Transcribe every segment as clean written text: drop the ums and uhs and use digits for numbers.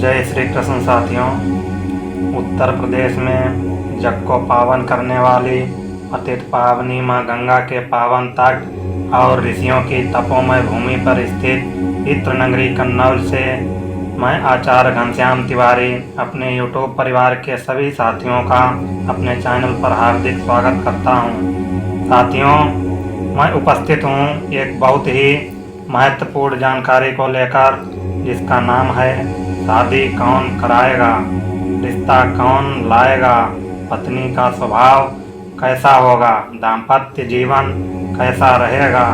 जय श्री कृष्ण साथियों। उत्तर प्रदेश में जग को पावन करने वाली अतीत पावनी माँ गंगा के पावन तट और ऋषियों की तपोमय भूमि पर स्थित इत्र नगरी कन्नौज से मैं आचार्य घनश्याम तिवारी अपने यूट्यूब परिवार के सभी साथियों का अपने चैनल पर हार्दिक स्वागत करता हूँ। साथियों, मैं उपस्थित हूँ एक बहुत ही महत्वपूर्ण जानकारी को लेकर, जिसका नाम है शादी कौन कराएगा, रिश्ता कौन लाएगा, पत्नी का स्वभाव कैसा होगा, दाम्पत्य जीवन कैसा रहेगा।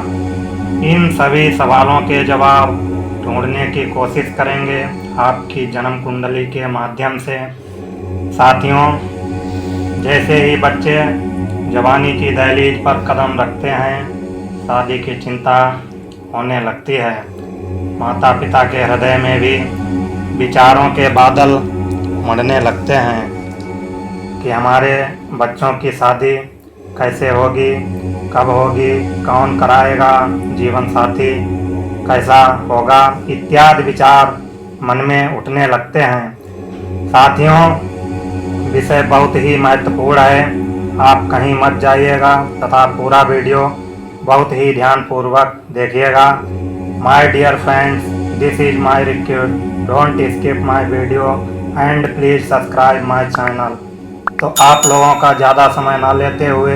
इन सभी सवालों के जवाब ढूंढने की कोशिश करेंगे आपकी जन्म कुंडली के माध्यम से। साथियों, जैसे ही बच्चे जवानी की दहलीज पर कदम रखते हैं, शादी की चिंता होने लगती है। माता पिता के हृदय में भी विचारों के बादल मढ़ने लगते हैं कि हमारे बच्चों की शादी कैसे होगी, कब होगी, कौन कराएगा, जीवन साथी कैसा होगा, इत्यादि विचार मन में उठने लगते हैं। साथियों, विषय बहुत ही महत्वपूर्ण है, आप कहीं मत जाइएगा तथा पूरा वीडियो बहुत ही ध्यानपूर्वक देखिएगा। My dear friends, this is my request, don't skip my video and please subscribe my channel. तो आप लोगों का ज़्यादा समय ना लेते हुए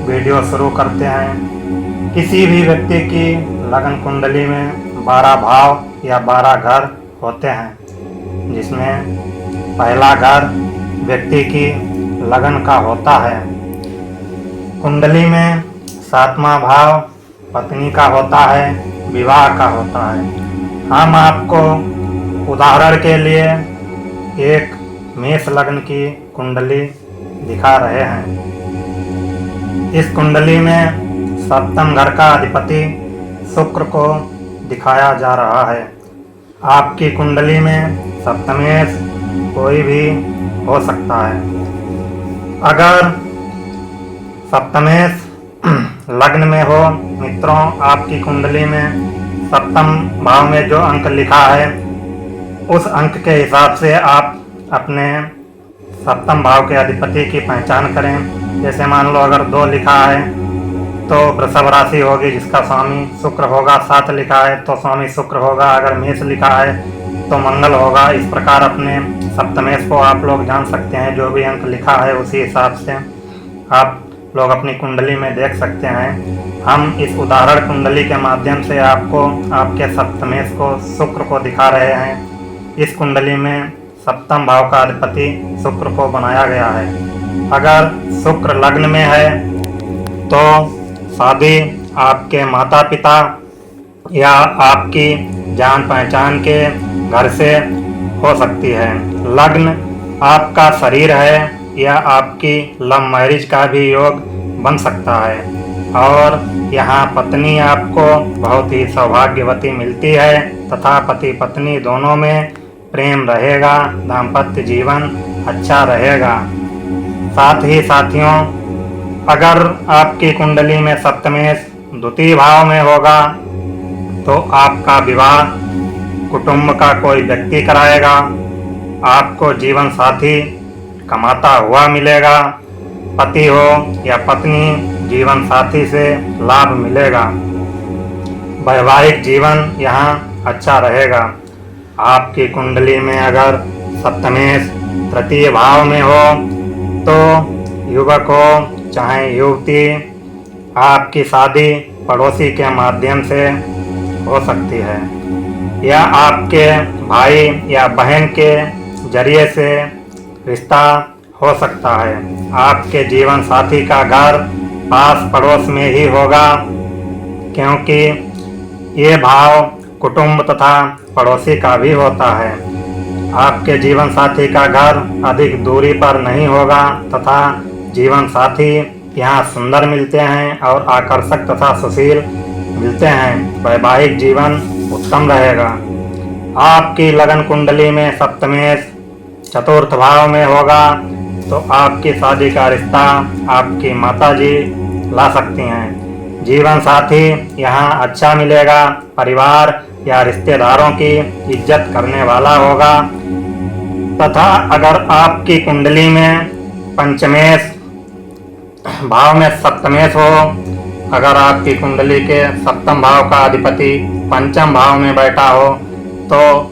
वीडियो शुरू करते हैं। किसी भी व्यक्ति की लगन कुंडली में 12 भाव या 12 घर होते हैं, जिसमें पहला घर व्यक्ति की लगन का होता है। कुंडली में 7वां भाव पत्नी का होता है, विवाह का होता है। हम आपको उदाहरण के लिए एक मेष लग्न की कुंडली दिखा रहे हैं। इस कुंडली में 7वें घर का अधिपति शुक्र को दिखाया जा रहा है। आपकी कुंडली में सप्तमेश कोई भी हो सकता है। अगर सप्तमेश लग्न में हो मित्रों, आपकी कुंडली में 7वें भाव में जो अंक लिखा है, उस अंक के हिसाब से आप अपने 7वें भाव के अधिपति की पहचान करें। जैसे मान लो अगर 2 लिखा है तो वृषभ राशि होगी, जिसका स्वामी शुक्र होगा। 7 लिखा है तो स्वामी शुक्र होगा। अगर मेष लिखा है तो मंगल होगा। इस प्रकार अपने सप्तमेश को आप लोग जान सकते हैं। जो भी अंक लिखा है उसी हिसाब से आप लोग अपनी कुंडली में देख सकते हैं। हम इस उदाहरण कुंडली के माध्यम से आपको आपके सप्तमेश को शुक्र को दिखा रहे हैं। इस कुंडली में 7वें भाव का अधिपति शुक्र को बनाया गया है। अगर शुक्र लग्न में है तो शादी आपके माता पिता या आपकी जान पहचान के घर से हो सकती है। लग्न आपका शरीर है या आपकी लव मैरिज का भी योग बन सकता है। और यहाँ पत्नी आपको बहुत ही सौभाग्यवती मिलती है तथा पति पत्नी दोनों में प्रेम रहेगा, दाम्पत्य जीवन अच्छा रहेगा। साथ ही साथियों, अगर आपकी कुंडली में सप्तमेश द्वितीय भाव में होगा तो आपका विवाह कुटुंब का कोई व्यक्ति कराएगा। आपको जीवन साथी कमाता हुआ मिलेगा। पति हो या पत्नी, जीवन साथी से लाभ मिलेगा। वैवाहिक जीवन यहाँ अच्छा रहेगा। आपकी कुंडली में अगर सप्तमेश तृतीय भाव में हो तो युवक हो चाहे युवती, आपकी शादी पड़ोसी के माध्यम से हो सकती है या आपके भाई या बहन के जरिए से रिश्ता हो सकता है। आपके जीवन साथी का घर पास पड़ोस में ही होगा, क्योंकि ये भाव कुटुंब तथा पड़ोसी का भी होता है। आपके जीवन साथी का घर अधिक दूरी पर नहीं होगा तथा जीवन साथी यहाँ सुंदर मिलते हैं और आकर्षक तथा सुशील मिलते हैं। वैवाहिक जीवन उत्तम रहेगा। आपकी लगन कुंडली में सप्तमेश चतुर्थ भाव में होगा तो आपकी शादी का रिश्ता आपकी माताजी ला सकती हैं। जीवन साथी यहाँ अच्छा मिलेगा। परिवार या रिश्तेदारों की इज्जत करने वाला होगा। तथा अगर आपकी कुंडली में पंचमेश भाव में सप्तमेश हो, अगर आपकी कुंडली के सप्तम भाव का अधिपति पंचम भाव में बैठा हो, तो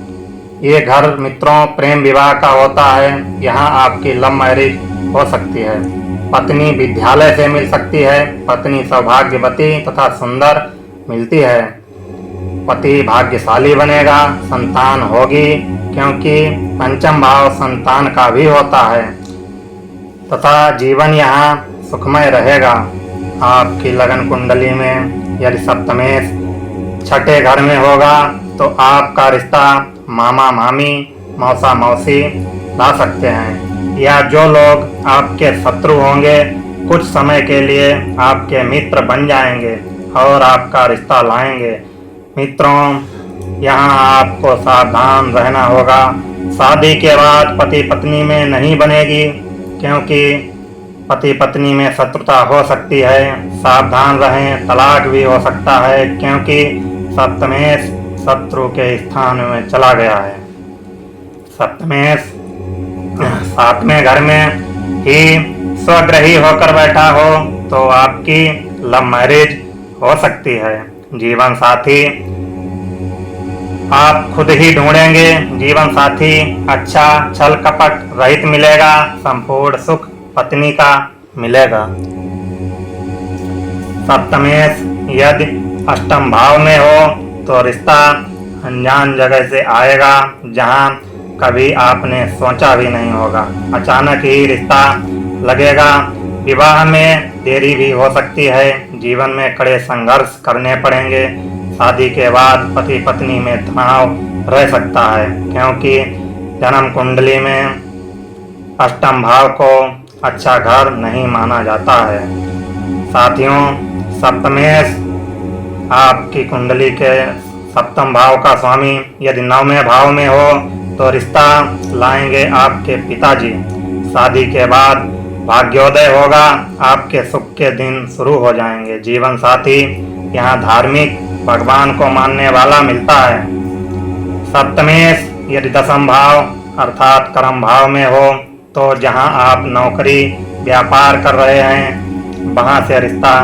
ये घर मित्रों प्रेम विवाह का होता है। यहाँ आपकी लव मैरिज हो सकती है। पत्नी विद्यालय से मिल सकती है। पत्नी सौभाग्यवती तथा सुंदर मिलती है। पति भाग्यशाली बनेगा। संतान होगी, क्योंकि पंचम भाव संतान का भी होता है। तथा जीवन यहाँ सुखमय रहेगा। आपकी लगन कुंडली में यदि सप्तमेश छठे घर में होगा, तो आपका रिश्ता मामा मामी, मौसा मौसी ला सकते हैं। या जो लोग आपके शत्रु होंगे, कुछ समय के लिए आपके मित्र बन जाएंगे और आपका रिश्ता लाएंगे। मित्रों, यहाँ आपको सावधान रहना होगा। शादी के बाद पति पत्नी में नहीं बनेगी, क्योंकि पति पत्नी में शत्रुता हो सकती है। सावधान रहें। तलाक भी हो सकता है, क्योंकि सप्तमेश शत्रु के स्थान में चला गया है। सप्तमेश सातवें घर में ही स्वग्रही होकर बैठा हो, तो आपकी लव मैरिज हो सकती है। जीवन साथी आप खुद ही ढूंढेंगे। जीवन साथी अच्छा छल कपट रहित मिलेगा। संपूर्ण सुख पत्नी का मिलेगा। सप्तमेश यदि अष्टम भाव में हो, तो रिश्ता अनजान जगह से आएगा, जहां कभी आपने सोचा भी नहीं होगा। अचानक ही रिश्ता लगेगा। विवाह में देरी भी हो सकती है। जीवन में कड़े संघर्ष करने पड़ेंगे। शादी के बाद पति पत्नी में तनाव रह सकता है, क्योंकि जन्म कुंडली में अष्टम भाव को अच्छा घर नहीं माना जाता है। साथियों, सप्तमेश आपकी कुंडली के सप्तम भाव का स्वामी यदि नौवें भाव में हो, तो रिश्ता लाएंगे आपके पिताजी। शादी के बाद भाग्योदय होगा। आपके सुख के दिन शुरू हो जाएंगे। जीवन साथी यहाँ धार्मिक भगवान को मानने वाला मिलता है। सप्तमेश यदि दसम भाव अर्थात कर्म भाव में हो, तो जहाँ आप नौकरी व्यापार कर रहे हैं, वहाँ से रिश्ता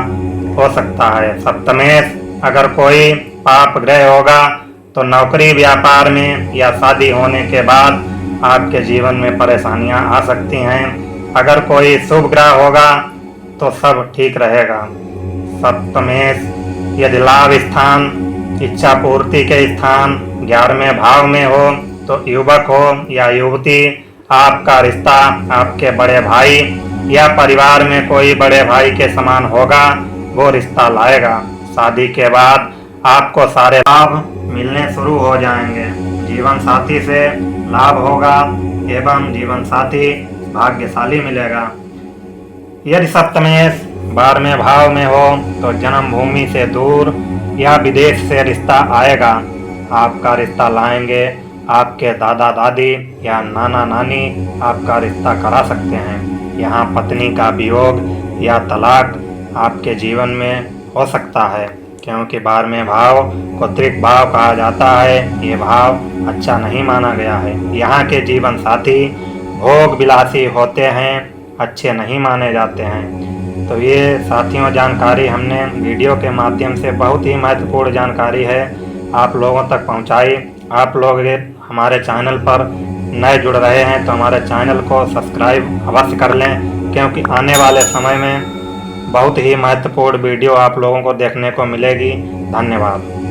हो सकता है। सप्तमेश अगर कोई पाप ग्रह होगा, तो नौकरी व्यापार में या शादी होने के बाद आपके जीवन में परेशानियां आ सकती हैं। अगर कोई शुभ ग्रह होगा, तो सब ठीक रहेगा। सप्तमेश यदि लाभ स्थान इच्छा पूर्ति के स्थान 11वें भाव में हो, तो युवक हो या युवती, आपका रिश्ता आपके बड़े भाई या परिवार में कोई बड़े भाई के समान होगा, वो रिश्ता लाएगा। शादी के बाद आपको सारे लाभ मिलने शुरू हो जाएंगे। जीवन साथी से लाभ होगा एवं जीवन साथी भाग्यशाली मिलेगा। यदि सप्तमेश 12वें भाव में हो, तो जन्मभूमि से दूर या विदेश से रिश्ता आएगा। आपका रिश्ता लाएंगे। आपके दादा दादी या नाना नानी आपका रिश्ता करा सकते हैं। यहाँ पत्नी का वियोग या तलाक आपके जीवन में हो सकता है, क्योंकि 12वें भाव को त्रिक भाव कहा जाता है। ये भाव अच्छा नहीं माना गया है। यहाँ के जीवन साथी भोग विलासी होते हैं, अच्छे नहीं माने जाते हैं। तो ये साथियों जानकारी हमने वीडियो के माध्यम से बहुत ही महत्वपूर्ण जानकारी है आप लोगों तक पहुंचाई। आप लोग हमारे चैनल पर नए जुड़ रहे हैं, तो हमारे चैनल को सब्सक्राइब अवश्य कर लें, क्योंकि आने वाले समय में बहुत ही महत्वपूर्ण वीडियो आप लोगों को देखने को मिलेगी। धन्यवाद।